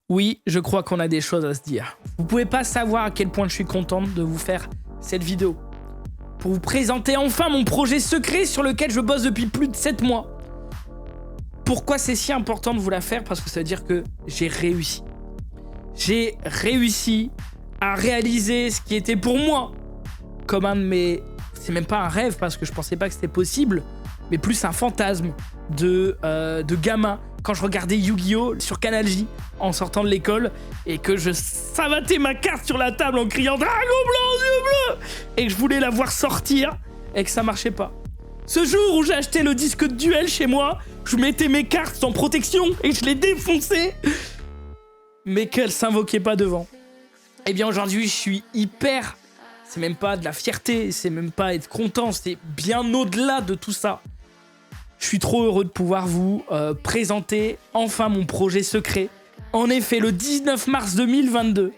Oui, je crois qu'on a des choses à se dire. Vous pouvez pas savoir à quel point je suis contente de vous faire cette vidéo. Pour vous présenter enfin mon projet secret sur lequel je bosse depuis plus de 7 mois. Pourquoi c'est si important de vous la faire? Parce que ça veut dire que j'ai réussi. J'ai réussi à réaliser ce qui était pour moi comme un de mes... C'est même pas un rêve parce que je pensais pas que c'était possible, mais plus un fantasme de gamin. Quand je regardais Yu-Gi-Oh! Sur Canal J en sortant de l'école et que je savatais ma carte sur la table en criant « Dragon blanc, yeux bleus !» et que je voulais la voir sortir et que ça marchait pas. Ce jour où j'ai acheté le disque de duel chez moi, je mettais mes cartes sans protection et je les défonçais, mais qu'elles s'invoquaient pas devant. Eh bien aujourd'hui, je suis hyper... C'est même pas de la fierté, c'est même pas être content, c'est bien au-delà de tout ça. Je suis trop heureux de pouvoir vous présenter enfin mon projet secret. En effet, le 19 mars 2022,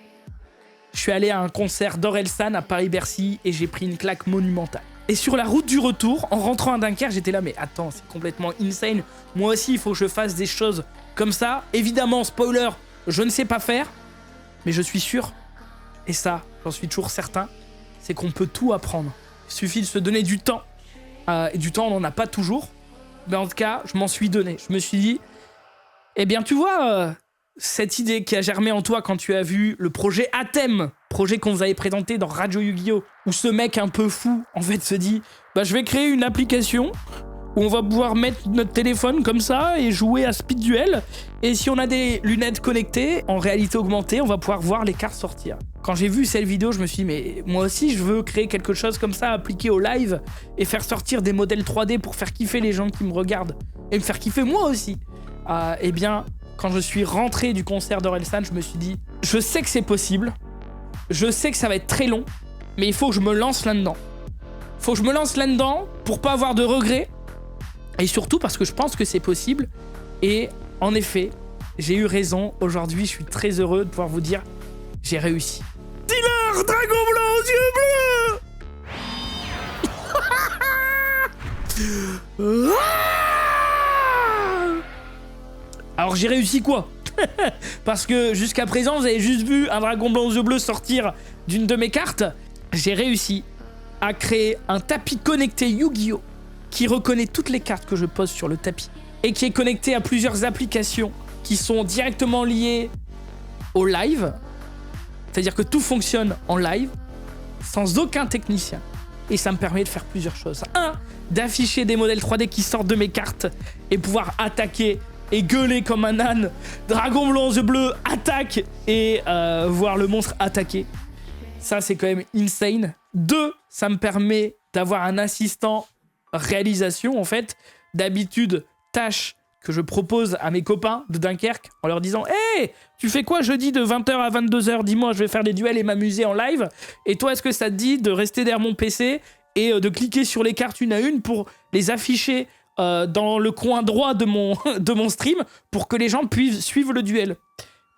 je suis allé à un concert d'Orelsan à Paris-Bercy et j'ai pris une claque monumentale. Et sur la route du retour, en rentrant à Dunkerque, j'étais là, mais attends, c'est complètement insane. Moi aussi, il faut que je fasse des choses comme ça. Évidemment, spoiler, je ne sais pas faire, mais je suis sûr, et ça, j'en suis toujours certain, c'est qu'on peut tout apprendre. Il suffit de se donner du temps. Et du temps, on n'en a pas toujours. Mais en tout cas, je m'en suis donné. Je me suis dit, eh bien, tu vois, cette idée qui a germé en toi quand tu as vu le projet Athème, projet qu'on vous avait présenté dans Radio Yu-Gi-Oh! Où ce mec un peu fou, en fait, se dit, bah, je vais créer une application où on va pouvoir mettre notre téléphone comme ça et jouer à Speed Duel. Et si on a des lunettes connectées, en réalité augmentée, on va pouvoir voir les cartes sortir. Quand j'ai vu cette vidéo, je me suis dit, mais moi aussi, je veux créer quelque chose comme ça, appliqué au live, et faire sortir des modèles 3D pour faire kiffer les gens qui me regardent. Et me faire kiffer moi aussi. Eh bien, quand je suis rentré du concert d'Orelsan, je me suis dit, je sais que c'est possible, je sais que ça va être très long, mais il faut que je me lance là-dedans. Faut que je me lance là-dedans pour pas avoir de regrets, et surtout parce que je pense que c'est possible. Et en effet, j'ai eu raison. Aujourd'hui, je suis très heureux de pouvoir vous dire, j'ai réussi. Dealer, dragon blanc aux yeux bleus. Alors j'ai réussi quoi? Parce que jusqu'à présent, vous avez juste vu un dragon blanc aux yeux bleus sortir d'une de mes cartes. J'ai réussi à créer un tapis connecté Yu-Gi-Oh! Qui reconnaît toutes les cartes que je pose sur le tapis et qui est connecté à plusieurs applications qui sont directement liées au live. C'est-à-dire que tout fonctionne en live, sans aucun technicien. Et ça me permet de faire plusieurs choses. Un, d'afficher des modèles 3D qui sortent de mes cartes et pouvoir attaquer et gueuler comme un âne. Dragon blanc aux yeux bleus, attaque! Et voir le monstre attaquer. Ça, c'est quand même insane. Deux, ça me permet d'avoir un assistant réalisation, en fait. D'habitude, tâche que je propose à mes copains de Dunkerque en leur disant « Hey, tu fais quoi jeudi de 20h à 22h? Dis-moi, je vais faire des duels et m'amuser en live. Et toi, est-ce que ça te dit de rester derrière mon PC et de cliquer sur les cartes une à une pour les afficher dans le coin droit de mon stream pour que les gens puissent suivre le duel ?»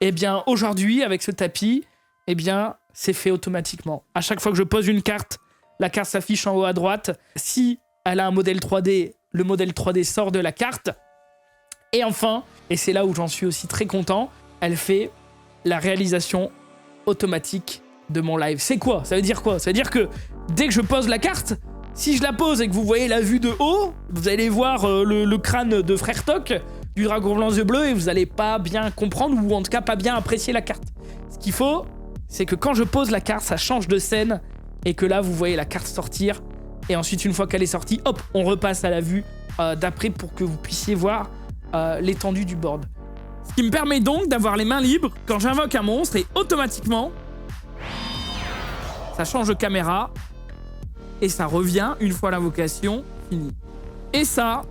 Eh bien, aujourd'hui, avec ce tapis, eh bien, c'est fait automatiquement. À chaque fois que je pose une carte, la carte s'affiche en haut à droite. Si elle a un modèle 3D, le modèle 3D sort de la carte. Et enfin, et c'est là où j'en suis aussi très content, elle fait la réalisation automatique de mon live. C'est quoi? Ça veut dire quoi? Ça veut dire que dès que je pose la carte, si je la pose et que vous voyez la vue de haut, vous allez voir le crâne de Frère Toc, du dragon blanc aux yeux bleus, et vous allez pas bien comprendre, ou en tout cas pas bien apprécier la carte. Ce qu'il faut, c'est que quand je pose la carte, ça change de scène, et que là, vous voyez la carte sortir. Et ensuite, une fois qu'elle est sortie, hop, on repasse à la vue d'après pour que vous puissiez voir l'étendue du board. Ce qui me permet donc d'avoir les mains libres quand j'invoque un monstre et automatiquement, ça change de caméra et ça revient une fois l'invocation finie. Et ça,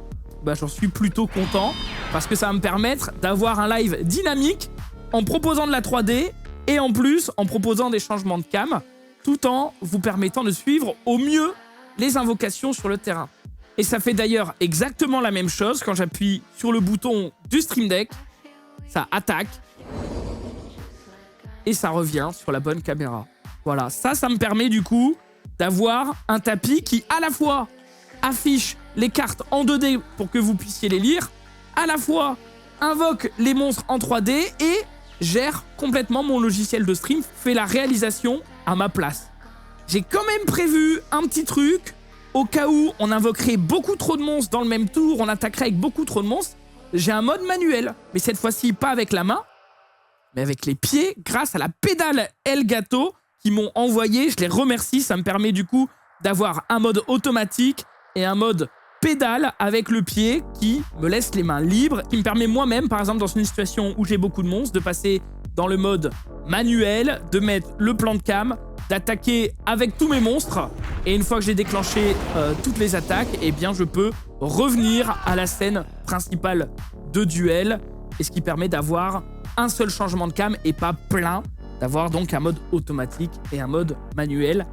bah, j'en suis plutôt content parce que ça va me permettre d'avoir un live dynamique en proposant de la 3D et en plus en proposant des changements de cam tout en vous permettant de suivre au mieux les invocations sur le terrain. Et ça fait d'ailleurs exactement la même chose quand j'appuie sur le bouton du Stream Deck. Ça attaque. Et ça revient sur la bonne caméra. Voilà, ça me permet du coup d'avoir un tapis qui à la fois affiche les cartes en 2D pour que vous puissiez les lire, à la fois invoque les monstres en 3D et gère complètement mon logiciel de stream, fait la réalisation à ma place. J'ai quand même prévu un petit truc, au cas où on invoquerait beaucoup trop de monstres dans le même tour, on attaquerait avec beaucoup trop de monstres. J'ai un mode manuel, mais cette fois-ci pas avec la main, mais avec les pieds, grâce à la pédale Elgato qui m'ont envoyé. Je les remercie, ça me permet du coup d'avoir un mode automatique et un mode pédale avec le pied qui me laisse les mains libres, qui me permet moi-même, par exemple dans une situation où j'ai beaucoup de monstres, de passer dans le mode manuel, de mettre le plan de cam, d'attaquer avec tous mes monstres, et une fois que j'ai déclenché toutes les attaques, eh bien je peux revenir à la scène principale de duel, et ce qui permet d'avoir un seul changement de cam et pas plein, d'avoir donc un mode automatique et un mode manuel,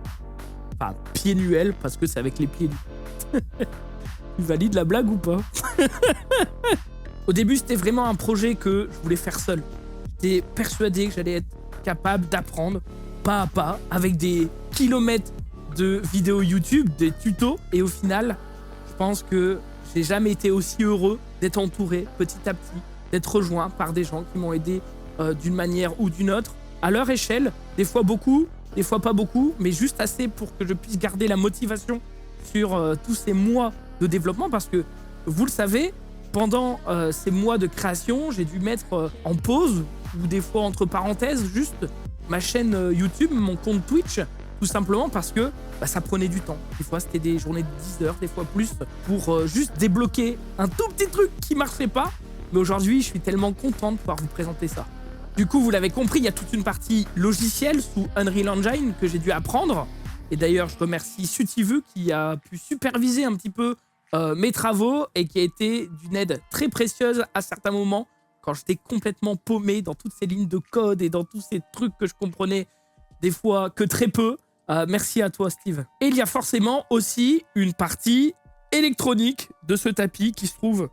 enfin pied-nuel, parce que c'est avec les pieds. Tu valides la blague ou pas? Au début, c'était vraiment un projet que je voulais faire seul. J'étais persuadé que j'allais être capable d'apprendre pas à pas, avec des kilomètres de vidéos YouTube, des tutos. Et au final, je pense que j'ai jamais été aussi heureux d'être entouré petit à petit, d'être rejoint par des gens qui m'ont aidé d'une manière ou d'une autre, à leur échelle, des fois beaucoup, des fois pas beaucoup, mais juste assez pour que je puisse garder la motivation sur tous ces mois de développement, parce que, vous le savez, pendant ces mois de création, j'ai dû mettre en pause, ou des fois entre parenthèses, juste ma chaîne YouTube, mon compte Twitch, tout simplement parce que ça prenait du temps. Des fois, c'était des journées de 10 heures, des fois plus, pour juste débloquer un tout petit truc qui marchait pas. Mais aujourd'hui, je suis tellement content de pouvoir vous présenter ça. Du coup, vous l'avez compris, il y a toute une partie logicielle sous Unreal Engine que j'ai dû apprendre. Et d'ailleurs, je remercie Sutivu qui a pu superviser un petit peu mes travaux et qui a été d'une aide très précieuse à certains moments quand j'étais complètement paumé dans toutes ces lignes de code et dans tous ces trucs que je comprenais des fois que très peu. Merci à toi, Steve. Et il y a forcément aussi une partie électronique de ce tapis qui se trouve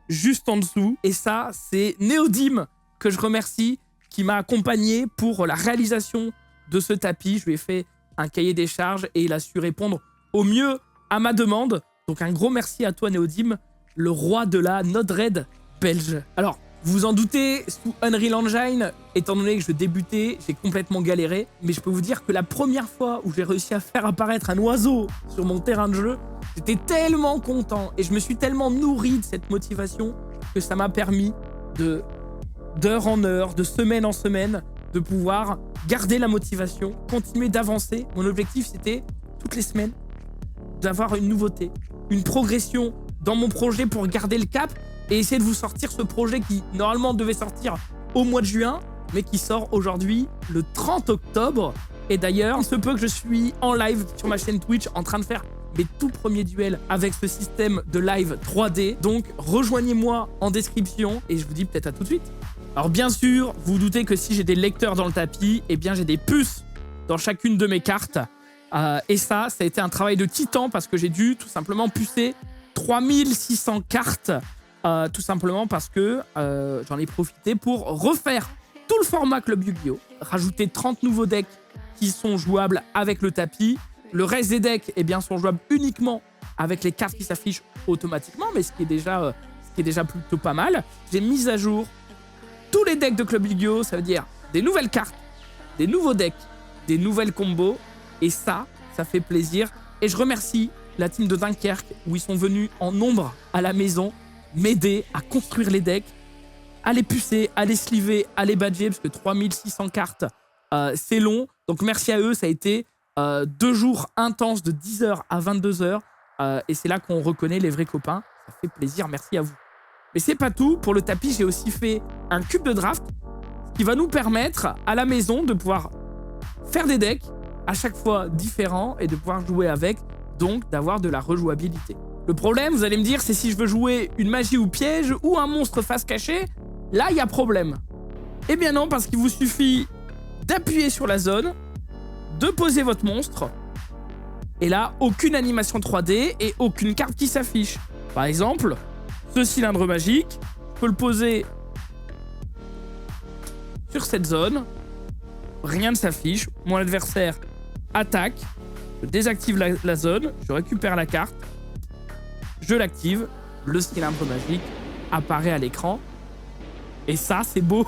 juste en dessous. Et ça, c'est Neodim que je remercie, qui m'a accompagné pour la réalisation de ce tapis. Je lui ai fait un cahier des charges et il a su répondre au mieux à ma demande. Donc un gros merci à toi, Neodim, le roi de la Node-RED belge. Alors, vous vous en doutez, sous Unreal Engine, étant donné que je débutais, j'ai complètement galéré. Mais je peux vous dire que la première fois où j'ai réussi à faire apparaître un oiseau sur mon terrain de jeu, j'étais tellement content et je me suis tellement nourri de cette motivation que ça m'a permis d'heure en heure, de semaine en semaine, de pouvoir garder la motivation, continuer d'avancer. Mon objectif, c'était, toutes les semaines, d'avoir une nouveauté, une progression dans mon projet pour garder le cap et essayer de vous sortir ce projet qui, normalement, devait sortir au mois de juin, mais qui sort aujourd'hui, le 30 octobre. Et d'ailleurs, il se peut que je suis en live sur ma chaîne Twitch en train de faire mes tout premiers duels avec ce système de live 3D. Donc, rejoignez-moi en description et je vous dis peut-être à tout de suite. Alors bien sûr, vous vous doutez que si j'ai des lecteurs dans le tapis, eh bien j'ai des puces dans chacune de mes cartes. Et ça a été un travail de titan parce que j'ai dû tout simplement pucer 3600 cartes. Tout simplement parce que j'en ai profité pour refaire tout le format Club Yu-Gi-Oh! Rajouter 30 nouveaux decks qui sont jouables avec le tapis. Le reste des decks eh bien, sont jouables uniquement avec les cartes qui s'affichent automatiquement, mais ce qui est déjà plutôt pas mal. J'ai mis à jour tous les decks de Club Yu-Gi-Oh! Ça veut dire des nouvelles cartes, des nouveaux decks, des nouvelles combos. Et ça fait plaisir. Et je remercie la team de Dunkerque où ils sont venus en nombre à la maison m'aider à construire les decks, à les pucer, à les sliver, à les badger, parce que 3600 cartes, c'est long. Donc merci à eux, ça a été 2 jours intenses de 10h à 22h. Et c'est là qu'on reconnaît les vrais copains. Ça fait plaisir, merci à vous. Mais c'est pas tout. Pour le tapis, j'ai aussi fait un cube de draft qui va nous permettre à la maison de pouvoir faire des decks à chaque fois différents et de pouvoir jouer avec, donc d'avoir de la rejouabilité. Le problème, vous allez me dire, c'est si je veux jouer une magie ou piège ou un monstre face cachée, là, il y a problème. Eh bien non, parce qu'il vous suffit d'appuyer sur la zone, de poser votre monstre, et là, aucune animation 3D et aucune carte qui s'affiche. Par exemple, ce cylindre magique, je peux le poser sur cette zone, rien ne s'affiche, mon adversaire attaque, je désactive la zone, je récupère la carte, je l'active, le cylindre magique apparaît à l'écran, et ça, c'est beau.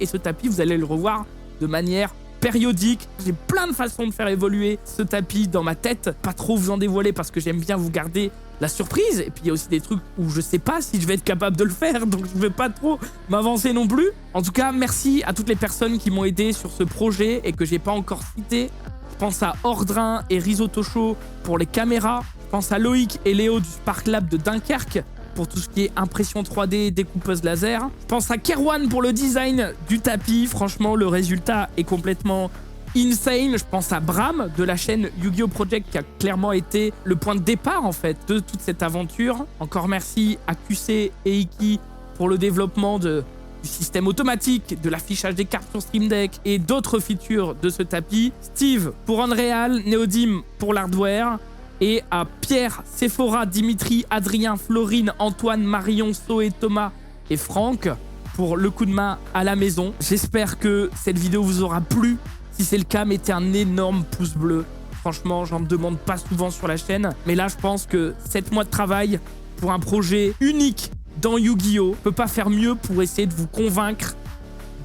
et ce tapis, vous allez le revoir de manière périodique. J'ai plein de façons de faire évoluer ce tapis dans ma tête. Pas trop vous en dévoiler parce que j'aime bien vous garder la surprise. Et puis il y a aussi des trucs où je sais pas si je vais être capable de le faire, donc je vais pas trop m'avancer non plus. En tout cas, merci à toutes les personnes qui m'ont aidé sur ce projet et que j'ai pas encore cité. Je pense à Ordrin et Risotto Show pour les caméras. Je pense à Loïc et Léo du Spark Lab de Dunkerque pour tout ce qui est impression 3D, découpeuse laser. Je pense à Kerwan pour le design du tapis. Franchement, le résultat est complètement insane. Je pense à Bram de la chaîne Yu-Gi-Oh! Project qui a clairement été le point de départ en fait de toute cette aventure. Encore merci à QC et Iki pour le développement du système automatique, de l'affichage des cartes sur Stream Deck et d'autres features de ce tapis. Steve pour Unreal, Neodim pour l'hardware. Et à Pierre, Sephora, Dimitri, Adrien, Florine, Antoine, Marion, Zoé, Thomas et Franck pour le coup de main à la maison. J'espère que cette vidéo vous aura plu. Si c'est le cas, mettez un énorme pouce bleu. Franchement, j'en demande pas souvent sur la chaîne. Mais là, je pense que 7 mois de travail pour un projet unique dans Yu-Gi-Oh! Peut pas faire mieux pour essayer de vous convaincre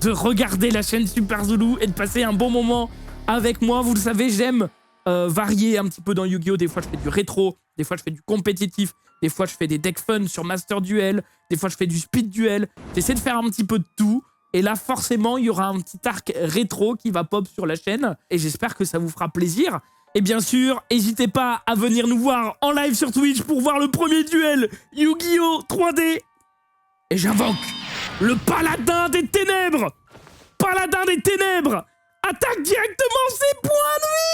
de regarder la chaîne Super Zulu et de passer un bon moment avec moi. Vous le savez, j'aime varier un petit peu dans Yu-Gi-Oh! Des fois, je fais du rétro, des fois, je fais du compétitif, des fois, je fais des decks fun sur Master Duel, des fois, je fais du speed duel. J'essaie de faire un petit peu de tout. Et là, forcément, il y aura un petit arc rétro qui va pop sur la chaîne. Et j'espère que ça vous fera plaisir. Et bien sûr, n'hésitez pas à venir nous voir en live sur Twitch pour voir le premier duel Yu-Gi-Oh! 3D. Et j'invoque le paladin des ténèbres. Paladin des ténèbres attaque directement ses points de vie.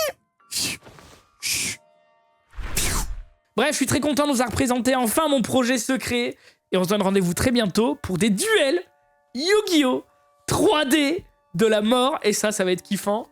Bref, je suis très content de vous représenter enfin mon projet secret. Et on se donne rendez-vous très bientôt pour des duels Yu-Gi-Oh! 3D de la mort. Et ça va être kiffant.